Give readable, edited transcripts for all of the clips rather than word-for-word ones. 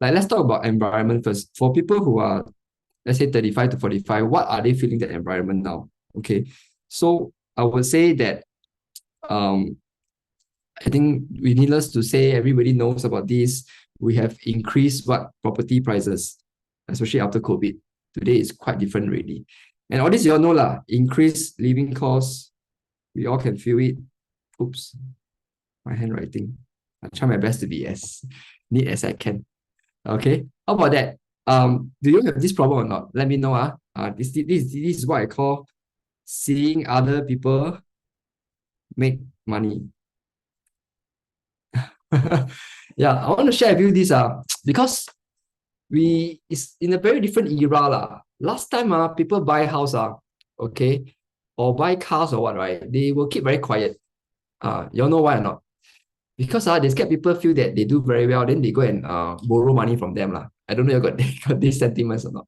Like, let's talk about environment first. For people who are, let's say, 35 to 45, what are they feeling that environment now? Okay. So I would say that um I think we needless to say, everybody knows about this. We have increased what property prices, especially after COVID. Today is quite different really. And all this you all know lah, increased living costs. We all can feel it. Oops, my handwriting. I try my best to be as neat as I can. Okay. How about that? Do you have this problem or not? Let me know. This is what I call seeing other people make money. Yeah, I want to share with you this because we is in a very different era lah. Last time people buy house okay, or buy cars or what, right? They will keep very quiet. You all know why or not? Because they scared people feel that they do very well, then they go and borrow money from them lah. I don't know if you got these sentiments or not.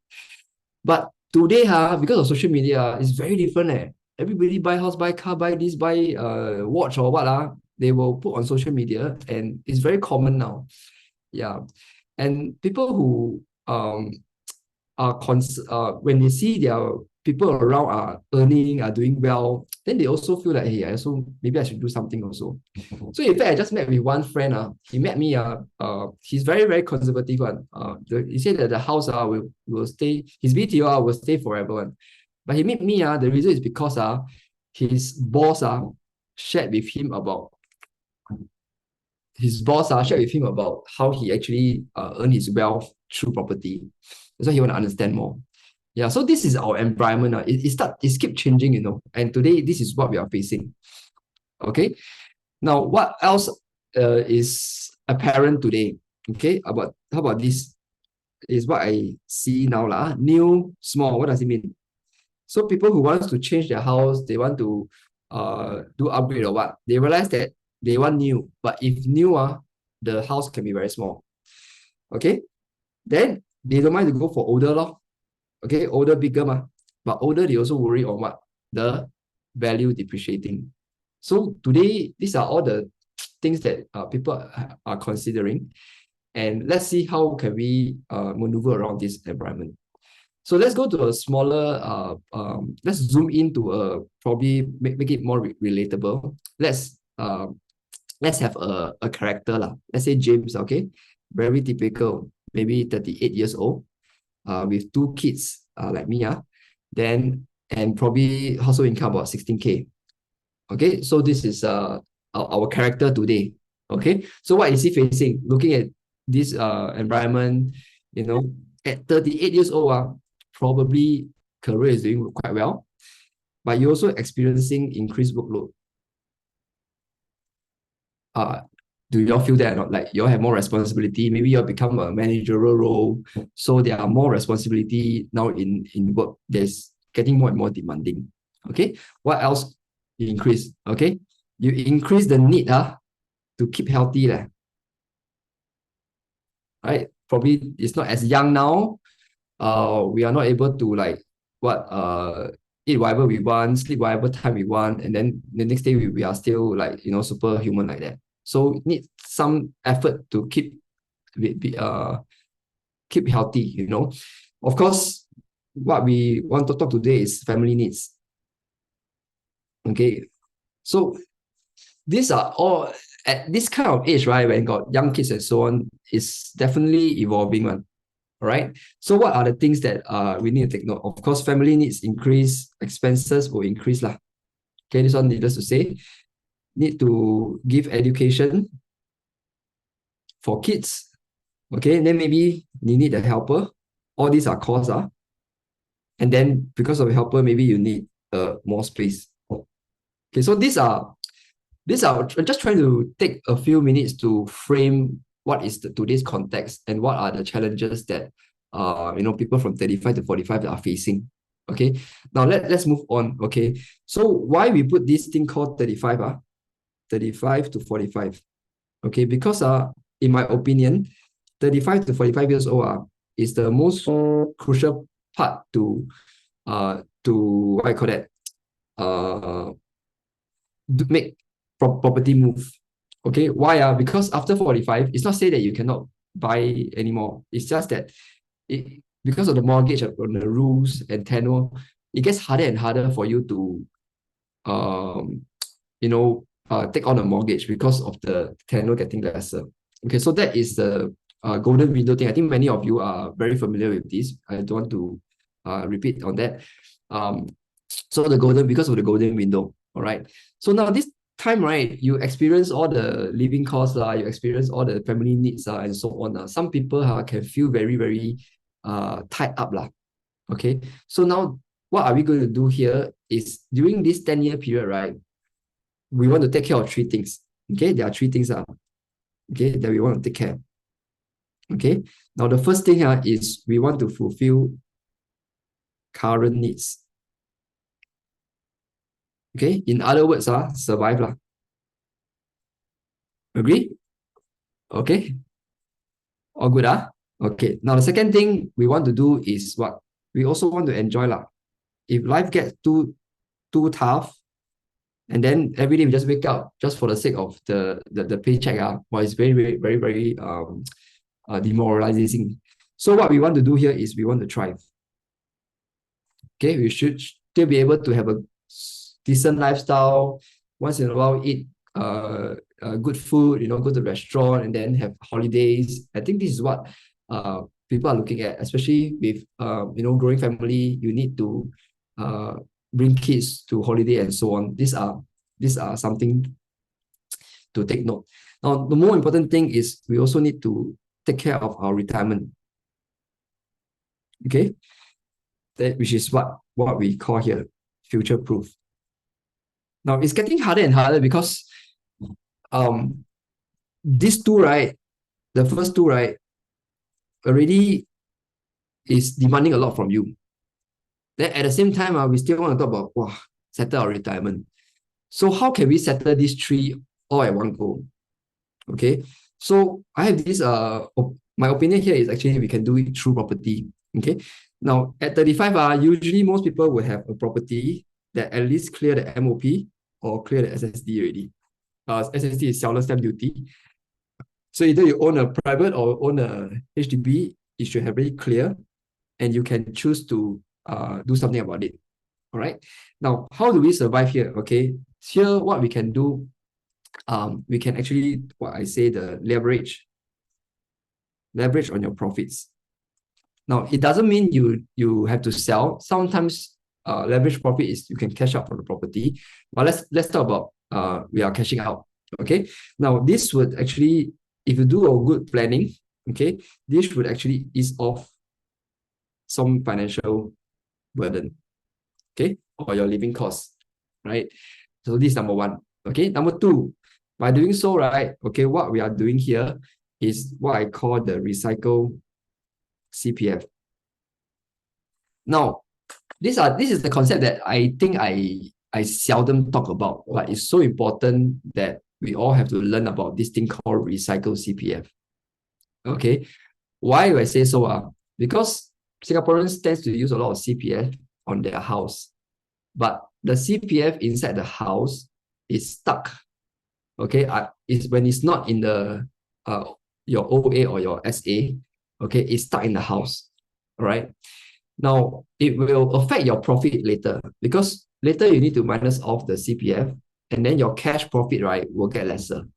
But today because of social media, it's very different Everybody buy house, buy car, buy this, buy watch or what they will put on social media, and it's very common now. Yeah, and people who are when they see their people around are earning, are doing well, then they also feel like, hey, maybe I should do something also. So in fact, I just met with one friend. He met me. He's very, very conservative one. He said that the house will stay, his BTO will stay forever one. But he met me. The reason is because his boss shared with him about how he actually earned his wealth through property. That's why he want to understand more. Yeah, so this is our environment. It keep changing, and today this is what we are facing. Okay. Now, what else is apparent today? Okay, how about this? Is what I see now lah. New, small. What does it mean? So people who want to change their house, they want to do upgrade or what? They realize that they want new, but if new the house can be very small. Okay, then they don't mind to go for older lor. Okay, older, bigger but older they also worry on what? The value depreciating. So today, these are all the things that people are considering, and let's see how can we maneuver around this environment. So let's go to a smaller, let's zoom into probably make it more relatable. Let's have a character lah. Let's say James, okay? Very typical, maybe 38 years old, with 2 kids, like me, then, and probably household income about 16K. Okay, so this is our character today. Okay, so what is he facing? Looking at this environment, at 38 years old, probably career is doing quite well, but you're also experiencing increased workload. Do y'all feel that or not? Like, y'all have more responsibility, maybe you'll become a managerial role, so there are more responsibility now in work. There's getting more and more demanding. Okay, what else you increase? Okay, you increase the need to keep healthy right? Probably it's not as young now. We are not able to like eat whatever we want, sleep whatever time we want, and then the next day we are still like superhuman like that. So need some effort to keep healthy. Of course, what we want to talk today is family needs. Okay, so these are all at this kind of age, right? When got young kids and so on, is definitely evolving one. All right. So what are the things that we need to take note? Of course, family needs increase, expenses will increase lah. Okay, this one needless to say. Need to give education for kids. Okay, and then maybe you need a helper. All these are costs. And then because of a helper, maybe you need more space. Okay, so these are I'm just trying to take a few minutes to frame what is today's context and what are the challenges that people from 35 to 45 are facing. Okay, now let's move on. Okay, so why we put this thing called 35 to 45? Okay, because in my opinion, 35 to 45 years old is the most crucial part to what I call that make property move. Okay, why because after 45, it's not say that you cannot buy anymore. It's just that because of the mortgage on the rules and tenure, it gets harder and harder for you to um, take on a mortgage because of the tenure getting lesser. Okay, so that is the golden window thing. I think many of you are very familiar with this. I don't want to repeat on that. So because of the golden window, all right. So now this time, right, you experience all the living costs, you experience all the family needs, and so on. Some people can feel very, very tied up. Okay. So now what are we going to do here is during this 10-year period, right? We want to take care of three things. Okay, there are three things okay, that we want to take care. Okay, now the first thing is we want to fulfill current needs. Okay, in other words, survive lah. Agree? Okay. All good, Okay. Now the second thing we want to do is what? We also want to enjoy lah. If life gets too tough, and then every day we just wake up just for the sake of the paycheck, well, it's very, very, very, very demoralizing. So what we want to do here is we want to thrive. Okay, we should still be able to have a decent lifestyle. Once in a while, eat good food, go to the restaurant and then have holidays. I think this is what people are looking at, especially with growing family. You need to bring kids to holiday and so on. These are something to take note. Now, the more important thing is we also need to take care of our retirement. Okay, which is what we call here future proof. Now it's getting harder and harder because these two, right, the first two, right, already is demanding a lot from you. Then at the same time, we still want to talk about settle our retirement. So how can we settle these three all at one go? Okay, so I have this my opinion here is actually we can do it through property. Okay, now at 35, usually most people will have a property that at least clear the MOP or clear the SSD already. SSD is seller stamp duty. So either you own a private or own a HDB, it should have very clear, and you can choose to do something about it. All right. Now, how do we survive here? Okay. Here, what we can do, we can actually, the leverage on your profits. Now, it doesn't mean you have to sell. Sometimes leverage profit is you can cash out from the property. But let's talk about we are cashing out. Okay. Now, this would actually, if you do a good planning, okay, this would actually ease off some financial burden, okay, or your living costs, right? So this is number one. Okay. Number two, by doing so, right, okay, what we are doing here is what I call the recycle CPF. Now, this is the concept that I think I seldom talk about, but it's so important that we all have to learn about this thing called recycle CPF. Okay, why do I say so? Because Singaporeans tend to use a lot of CPF on their house, but the CPF inside the house is stuck. Okay, it's when it's not in the your OA or your SA. Okay, it's stuck in the house. All right. Now it will affect your profit later because later you need to minus off the CPF, and then your cash profit, right, will get lesser.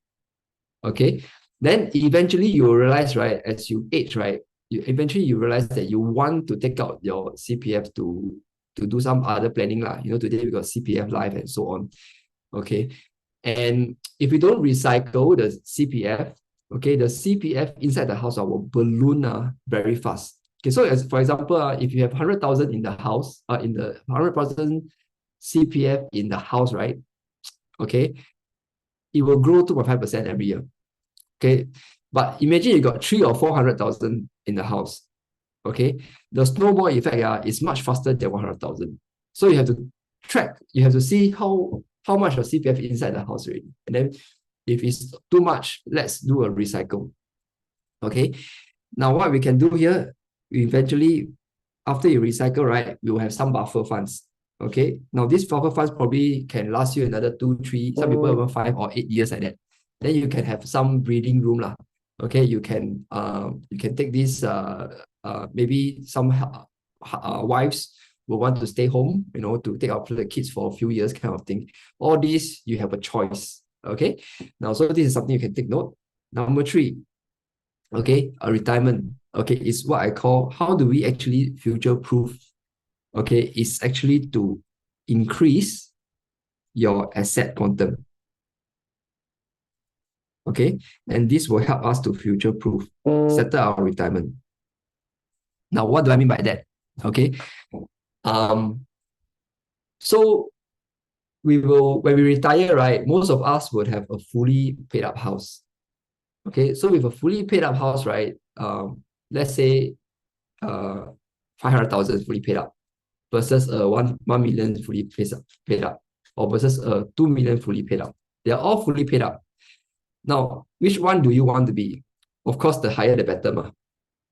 Okay. Then eventually you will realize, right, as you age, right, you realize that you want to take out your CPF to do some other planning lah. Today we got CPF Life and so on. Okay. And if you don't recycle the CPF, okay, the CPF inside the house will balloon very fast. Okay, so as for example, if you have 100,000 in the house, in the 100,000 CPF in the house, right? Okay, it will grow 2.5% every year. Okay, but imagine you got 300,000 or 400,000 in the house. Okay, the snowball effect is much faster than 100,000. So you have to track, you have to see how much of CPF inside the house already. And then if it's too much, let's do a recycle. Okay, now what we can do here, eventually, after you recycle, right, we will have some buffer funds. Okay, now these buffer funds probably can last you another 2, 3, some people even 5 or 8 years like that. Then you can have some breathing room lah. Okay, you can take this maybe some wives will want to stay home, to take out the kids for a few years kind of thing. All these you have a choice. Okay, now so this is something you can take note. Number three, okay, a retirement. Okay, is what I call how do we actually future proof. Okay, is actually to increase your asset quantum. Okay, and this will help us to future proof, settle our retirement. Now, what do I mean by that? Okay, so when we retire, right, most of us would have a fully paid up house. Okay, so with a fully paid up house, right, let's say 500,000 fully paid up versus a 1 million fully paid up, or versus a 2 million fully paid up. They are all fully paid up. Now, which one do you want to be? Of course, the higher the better,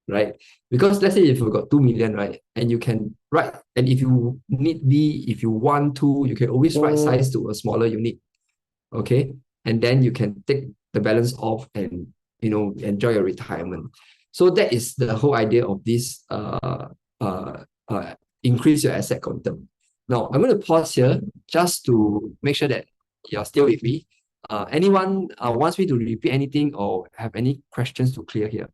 right? Because let's say if you've got 2 million, right, and you can write, and if you need be, if you want to, you can always right size to a smaller unit, okay? And then you can take the balance off and, enjoy your retirement. So that is the whole idea of this increase your asset quantum. Now, I'm going to pause here just to make sure that you're still with me. Anyone wants me to repeat anything or have any questions to clear here?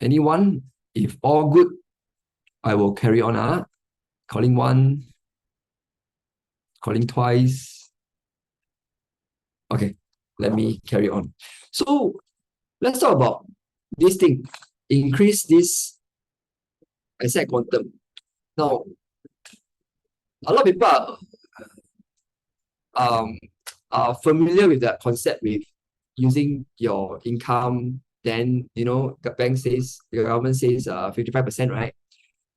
Anyone? If all good, I will carry on. Calling one, calling twice. Okay, let me carry on. So let's talk about this thing. Increase this asset quantum. Now, a lot of people are familiar with that concept with using your income. Then, the bank says, the government says 55%, right?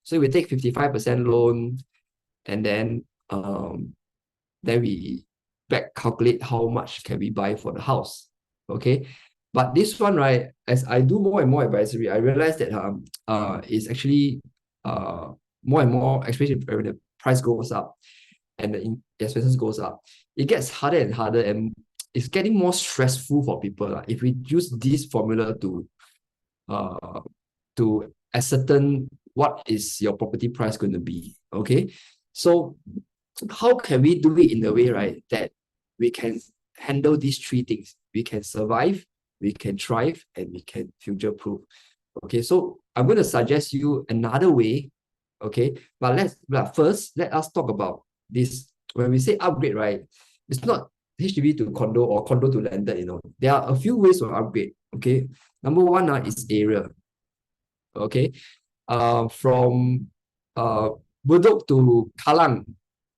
So we take 55% loan, and then we back calculate how much can we buy for the house. Okay. But this one, right, as I do more and more advisory, I realize that it's actually more and more, especially when the price goes up and the expenses goes up, it gets harder and harder, and it's getting more stressful for people. If we use this formula to ascertain what is your property price going to be. Okay. So how can we do it in a way, right, that we can handle these three things? We can survive, we can thrive, and we can future proof. Okay, so I'm going to suggest you another way. Okay, but first let us talk about this. When we say upgrade, right, it's not HDB to condo or condo to landed. There are a few ways to upgrade. Okay, number one is area. Okay, from Bedok to Kallang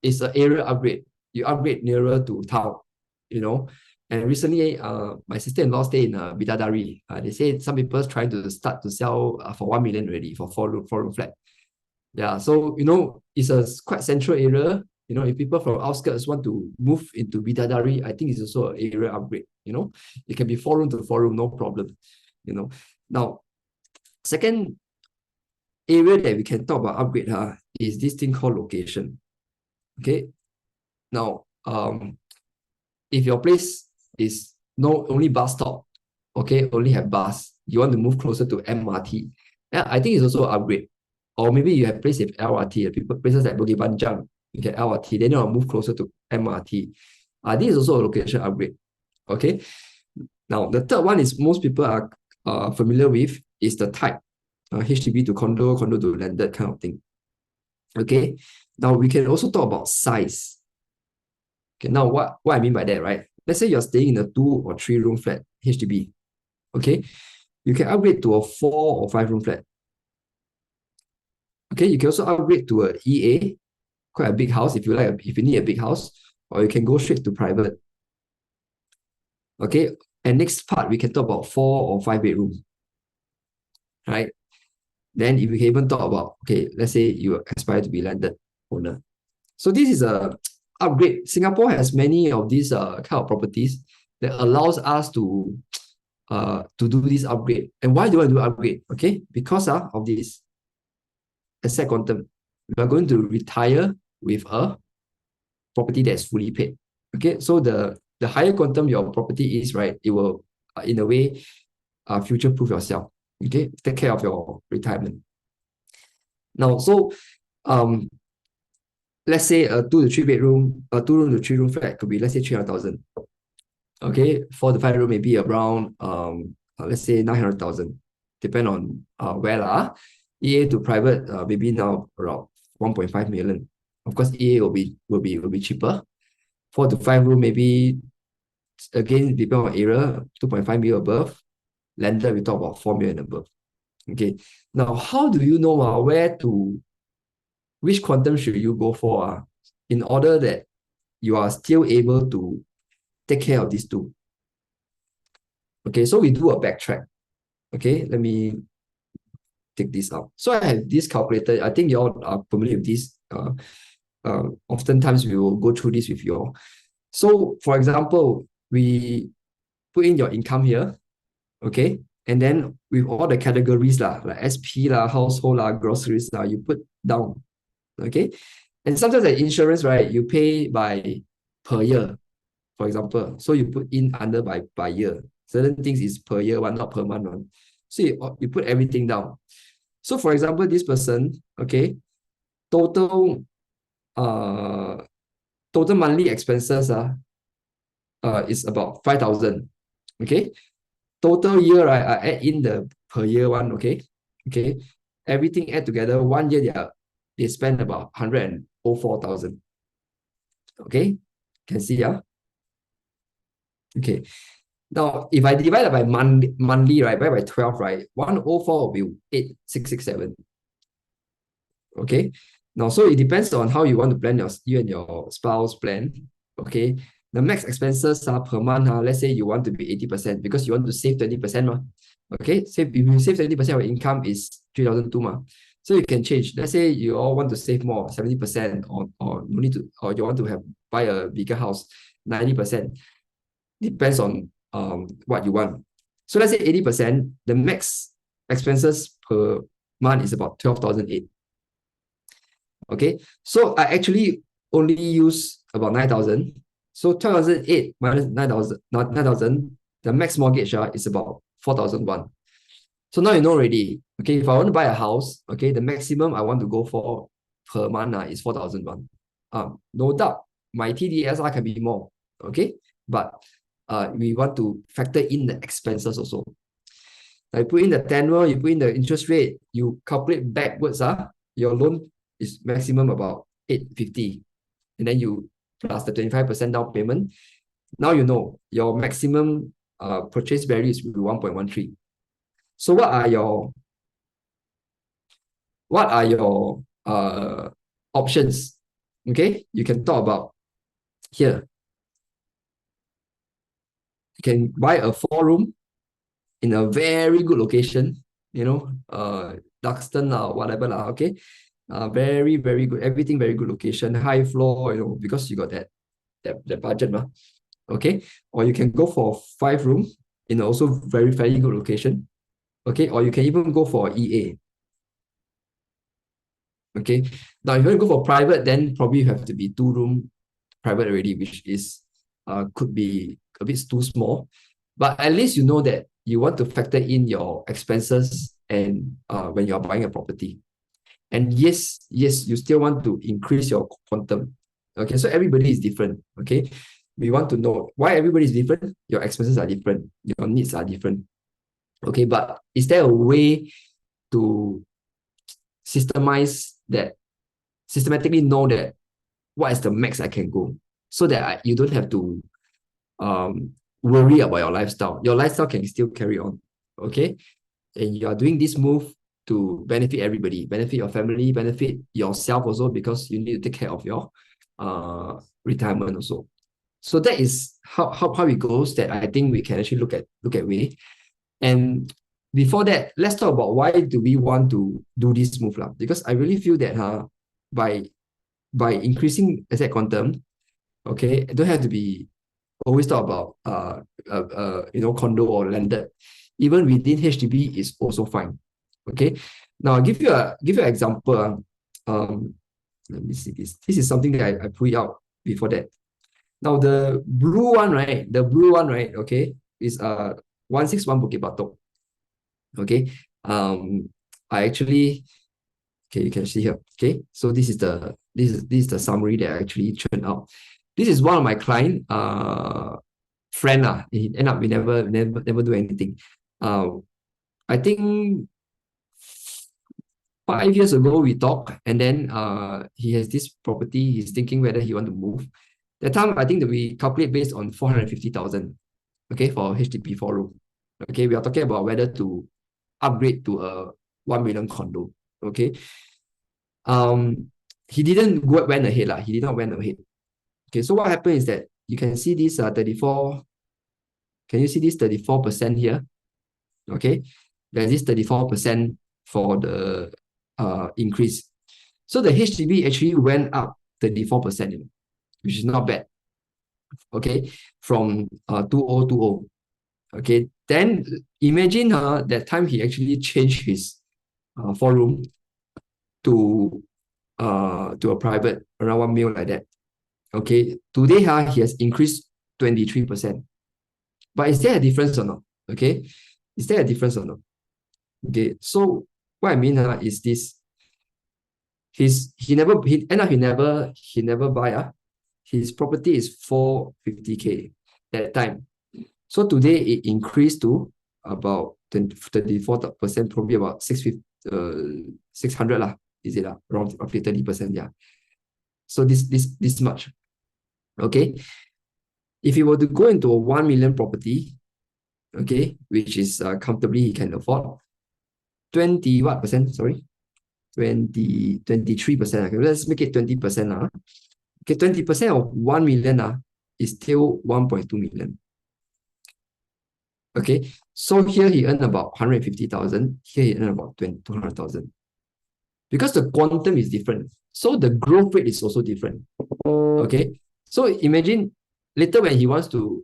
is an area upgrade. You upgrade nearer to town, And recently, my sister-in-law stayed in Bidadari. They say some people trying to start to sell for 1 million already for four-room flat. Yeah, so it's a quite central area. If people from outskirts want to move into Bidadari, I think it's also an area upgrade. It can be 4-room to 4-room, no problem. Now, second area that we can talk about upgrade is this thing called location. Okay. Now, if your place is only bus stop, okay, only have bus, you want to move closer to MRT, yeah, I think it's also an upgrade. Or maybe you have place with LRT, places like Bukit Panjang, you get LRT, then you want to move closer to MRT. This is also a location upgrade. Okay. Now, the third one is most people are familiar with is the type. HDB to condo, condo to landed kind of thing. Okay. Now, we can also talk about size. Okay, now what I mean by that, right? Let's say you're staying in a 2 or 3-room flat, HDB. Okay, you can upgrade to a 4 or 5-room flat. Okay, you can also upgrade to a EA, quite a big house if you need a big house, or you can go straight to private. Okay, and next part we can talk about 4 or 5 bedroom. Right? Then if we can even talk about, okay, let's say you aspire to be landed owner. So this is a upgrade. Singapore has many of these kind of properties that allows us to do this upgrade. And why do I do upgrade? Okay, because of this asset quantum. We are going to retire with a property that is fully paid. Okay, so the higher quantum your property is, right, it will in a way future proof yourself. Okay, take care of your retirement. Now, so um, let's say a 2 to 3 bedroom, a 2 room to 3 room flat could be, let's say, 300,000. Okay, 4 to 5 room maybe around let's say 900,000, depend on where lah. EA to private maybe now around 1.5 million. Of course, EA will be cheaper. 4 to 5 room maybe, again depend on area, 2.5 million above. Landed we talk about 4 million above. Okay, now how do you know which quantum should you go for in order that you are still able to take care of these two? Okay, so we do a backtrack. Okay, let me take this out. So I have this calculator. I think you all are familiar with this. Oftentimes we will go through this with you all. So for example, we put in your income here, okay, and then with all the categories lah, like SP lah, household lah, groceries lah, you put down, okay. And sometimes the insurance, right, you pay by per year, for example. So you put in under by year. Certain things is per year one, not per month one. So you put everything down. So for example, this person, okay, total total monthly expenses is about 5,000. Okay. Total year, right, I add in the per year one, okay. Okay. Everything add together, 1 year they spend about 104,000. Okay. Can see, yeah. Okay. Now, if I divide it by monthly, right, by 12, right, 104 will be 8,667. Okay. Now, so it depends on how you want to plan you and your spouse plan. Okay. The max expenses are per month. Let's say you want to be 80% because you want to save 20%. Okay. If you save 20% of your income is 3,002. So you can change. Let's say you all want to save more, 70%, or you need to, or you want to buy a bigger house, 90%. Depends on what you want. So let's say 80%, the max expenses per month is about 12,008. Okay, so I actually only use about 9,000. So 12,008 minus 9,000, the max mortgage is about 4,001. So now you know already. Okay, if I want to buy a house, okay, the maximum I want to go for per month is 4,001. No doubt, my TDSR can be more. Okay, but we want to factor in the expenses also. I put in the tenure, you put in the interest rate, you calculate backwards. Your loan is maximum about 850, and then you plus the 25% down payment. Now you know your maximum purchase value is 1.13. So what are your options? Okay, you can talk about here. You can buy a 4-room in a very good location, Duxton or whatever okay. Very, very good. Everything very good location, high floor, because you got that budget, okay. Or you can go for 5-room in also very, very good location, okay. Or you can even go for EA. Okay. Now, if you want to go for private, then probably you have to be 2-room private already, which is could be a bit too small. But at least you know that you want to factor in your expenses and when you are buying a property. And yes, you still want to increase your quantum. Okay, so everybody is different. Okay, we want to know why everybody is different. Your expenses are different. Your needs are different. Okay, but is there a way to systematically know that what is the max I can go, so that you don't have to worry about your lifestyle. Your lifestyle can still carry on. Okay, and you are doing this move to benefit everybody, benefit your family, benefit yourself also, because you need to take care of your retirement also. So that is how it goes, that I think we can actually look at way. And before that, let's talk about why do we want to do this move because I really feel that by increasing asset quantum, okay, it don't have to be always talk about condo or landed. Even within HDB is also fine. Okay. Now I'll give you an example. Let me see this. This is something that I put out before that. Now the blue one, right? The blue one, right? Okay, is 161 Bukit Batok. Okay. I actually, okay, you can see here. Okay, so this is the summary that I actually churned out. This is one of my client friend lah. He end up we never do anything. I think 5 years ago we talked, and then he has this property. He's thinking whether he want to move. That time I think that we calculate based on 450,000. Okay, for HDB 4 room. Okay, we are talking about whether to upgrade to a 1 million condo. Okay. He didn't went ahead lah. He did not went ahead. Okay, so what happened is that you can see this 34. Can you see this 34% here? Okay, there's this 34% for the increase. So the HDB actually went up 34%, which is not bad. Okay, from 2020. Okay, then imagine that time he actually changed his 4 room to a private around 1 mil like that. Okay, today he has increased 23%. But is there a difference or not? Okay, is there a difference or not? Okay, so what I mean is this. He never buy. His property is 450K that time. So today it increased to about 34%, probably about 600 lah. Is it around roughly 30%? Yeah. So this much. Okay. If he were to go into a 1 million property, okay, which is comfortably he can afford, 20 what percent? Sorry, 23%. Okay, let's make it 20%. Okay, 20% of 1 million is still 1.2 million. Okay, so here he earned about 150,000. Here he earned about 200,000. Because the quantum is different, so the growth rate is also different. Okay, so imagine later when he wants to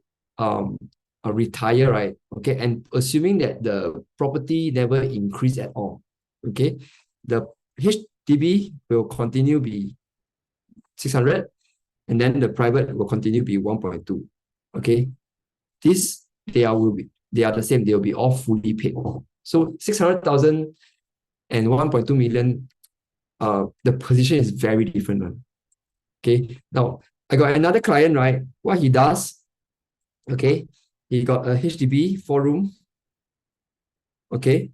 retire, right? Okay, and assuming that the property never increase at all, okay, the HDB will continue be 600, and then the private will continue be 1.2. Okay, they are the same. They will be all fully paid. So 600,000 and 1.2 million, the position is very different. Okay, now I got another client, right? What he does, okay, he got a HDB 4 room, okay,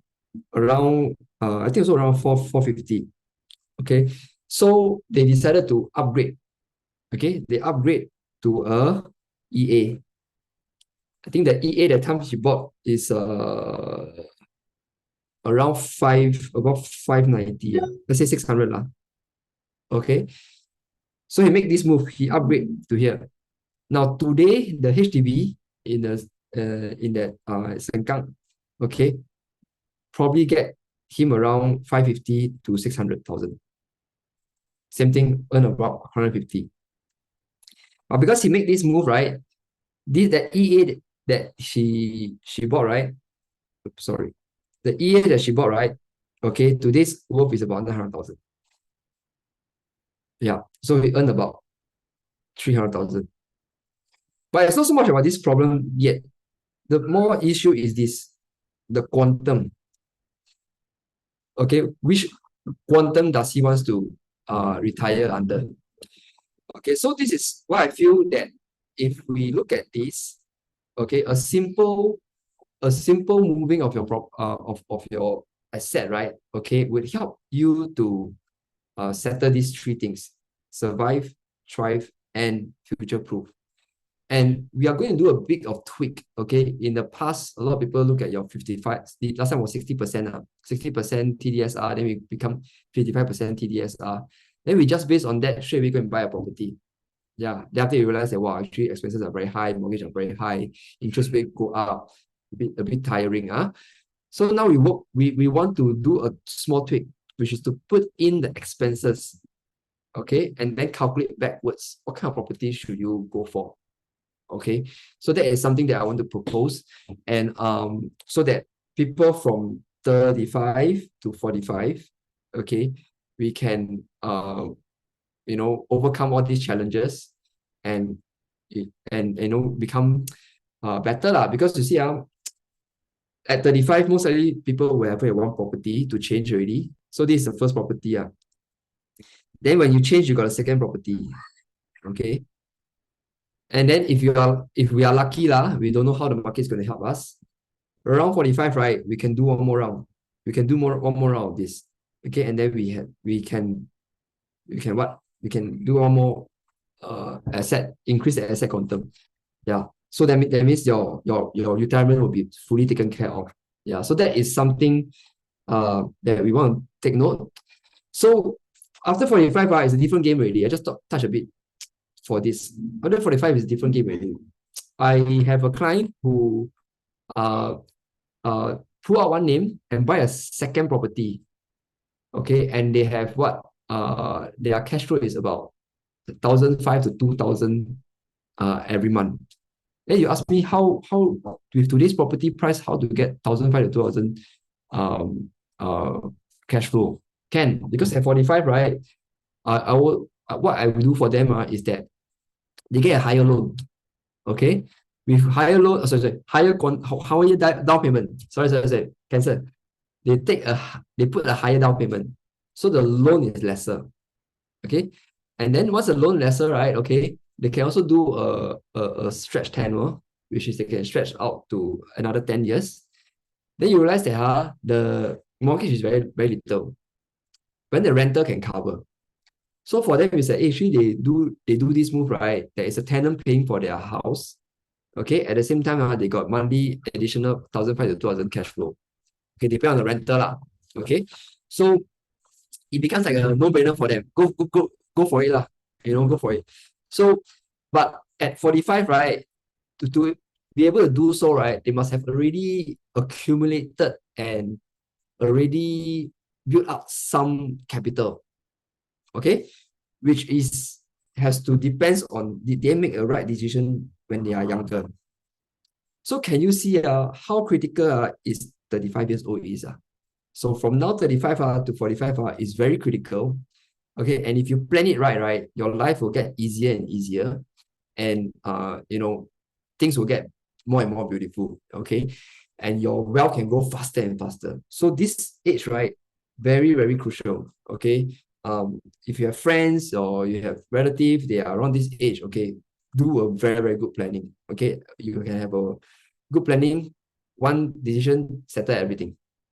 around I think also around 450. Okay, so they decided to upgrade. Okay, they upgrade to a EA. I think the EA that time he bought is around about 590. Let's say 600 lah. Okay, so he make this move. He upgrade to here. Now today the HDB in that Sengkang, okay, probably get him around 550 to 600,000. Same thing, earn about 150. But because he make this move, right? That EA that she bought, right? Oops, sorry. The EA that she bought, right? Okay, today's worth is about 900,000. Yeah, so he earned about 300,000. But it's not so much about this problem yet. The more issue is this, the quantum. Okay, which quantum does he wants to retire under? Okay, so this is what I feel that if we look at this, okay, a simple moving of your of your asset, right? Okay, would help you to settle these 3 things: survive, thrive, and future-proof. And we are going to do a bit of tweak. Okay, in the past, a lot of people look at your 55. Last time was 60%, 60% TDSR. Then we become 55% TDSR. Then we just based on that straight away go and buy a property. Yeah. Then after you realize that wow, actually expenses are very high, mortgage are very high, interest rate go up, a bit tiring. So now we want to do a small tweak, which is to put in the expenses. Okay, and then calculate backwards what kind of property should you go for. Okay, so that is something that I want to propose, and so that people from 35 to 45, okay, we can overcome all these challenges and and become better lah. Because you see, at 35, most likely people will have one property to change already. So this is the first property. Then when you change, you got a second property. Okay. And then if we are lucky lah, we don't know how the market is going to help us. Around 45, right? We can do one more round. We can do one more round of this. Okay, and then we can what? We can do one more increase the asset quantum. Yeah. So that means your retirement will be fully taken care of. Yeah. So that is something that we want to take note. So after 45, it's a different game already. I just touch a bit for this. After 45 is a different game already. I have a client who pull out one name and buy a second property. Okay, and they have what their cash flow is about 1,500 to 2,000 every month. Then you ask me how with today's property price, how to get 1,500 to 2,000 cash flow? Can, because at 45, right? I will what I will do for them is that they get a higher loan. Okay, with higher loan, higher down payment. Sorry, cancel. They put a higher down payment, so the loan is lesser. Okay, and then once the loan lesser, right? Okay, they can also do a stretch tenure, which is they can stretch out to another 10 years. Then you realize that the mortgage is very, very little, when the rental can cover. So for them, it's like actually they do this move, right? There is a tenant paying for their house. Okay, at the same time, they got monthly additional 1,500 to 2,000 cash flow. Okay, depend on the rental lah. Okay, so it becomes like a no-brainer for them. Go for it lah. Go for it. So, but at 45, right, to be able to do so, right, they must have already accumulated and already built up some capital. Okay, which has to depends on did they make a right decision when they are younger. So can you see how critical is 35 years old is? So from now 35 to 45 is very critical. Okay, and if you plan it right, your life will get easier and easier, and things will get more and more beautiful. Okay, and your wealth can go faster and faster. So this age, right, very, very crucial. Okay, if you have friends or you have relatives, they are around this age. Okay, do a very, very good planning. Okay, you can have a good planning. One decision settle everything.